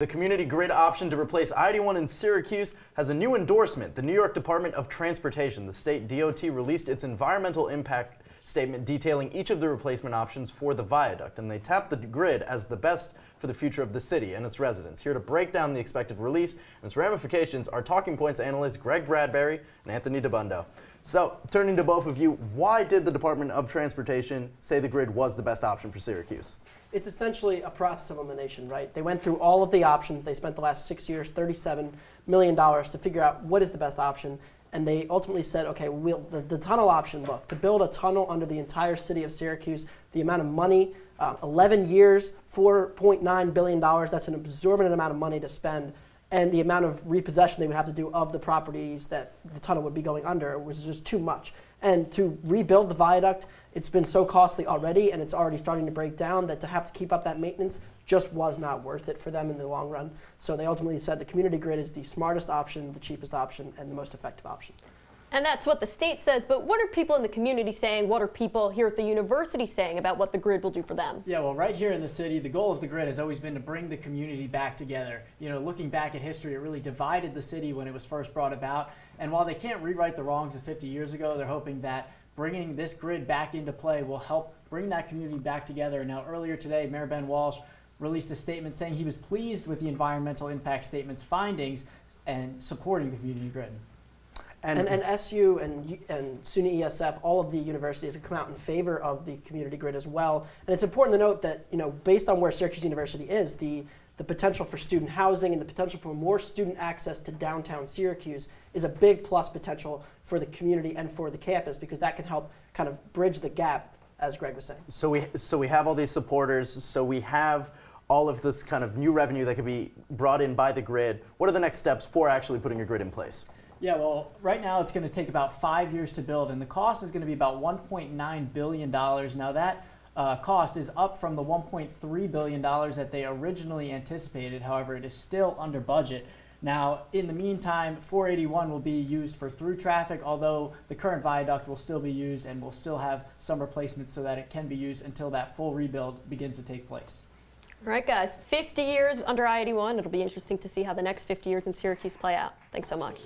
The community grid option to replace I-81 in Syracuse has a new endorsement. The New York Department of Transportation, the state DOT, released its environmental impact statement detailing each of the replacement options for the viaduct, and they tapped the grid as the best for the future of the city and its residents. Here to break down the expected release and its ramifications are Talking Points analysts Greg Bradbury and Anthony Dabbundo. So, turning to both of you, why did the Department of Transportation say the grid was the best option for Syracuse? It's essentially a process of elimination, right? They went through all of the options. They spent the last 6 years, $37 million to figure out what is the best option. And they ultimately said, okay, the tunnel option, look, to build a tunnel under the entire city of Syracuse, the amount of money, 11 years, $4.9 billion, that's an exorbitant amount of money to spend. And the amount of repossession they would have to do of the properties that the tunnel would be going under was just too much. And to rebuild the viaduct, it's been so costly already, and it's already starting to break down, that to have to keep up that maintenance just was not worth it for them in the long run. So they ultimately said the community grid is the smartest option, the cheapest option, and the most effective option. And that's what the state says, but what are people in the community saying? What are people here at the university saying about what the grid will do for them? Yeah, well, right here in the city, the goal of the grid has always been to bring the community back together. You know, looking back at history, it really divided the city when it was first brought about. And while they can't rewrite the wrongs of 50 years ago, they're hoping that bringing this grid back into play will help bring that community back together. Now, earlier today, Mayor Ben Walsh released a statement saying he was pleased with the environmental impact statement's findings and supporting the community grid. And SU and SUNY ESF, all of the universities have come out in favor of the community grid as well. And it's important to note that, you know, based on where Syracuse University is, the potential for student housing and the potential for more student access to downtown Syracuse is a big plus potential for the community and for the campus, because that can help kind of bridge the gap, as Greg was saying. So we have all these supporters, so we have all of this kind of new revenue that could be brought in by the grid. What are the next steps for actually putting a grid in place? Yeah, well, right now it's going to take about 5 years to build, and the cost is going to be about $1.9 billion. Now that cost is up from the $1.3 billion that they originally anticipated. However, it is still under budget. Now, in the meantime, 481 will be used for through traffic, although the current viaduct will still be used and will still have some replacements so that it can be used until that full rebuild begins to take place. All right, guys, 50 years under I-81. It'll be interesting to see how the next 50 years in Syracuse play out. Thanks so much.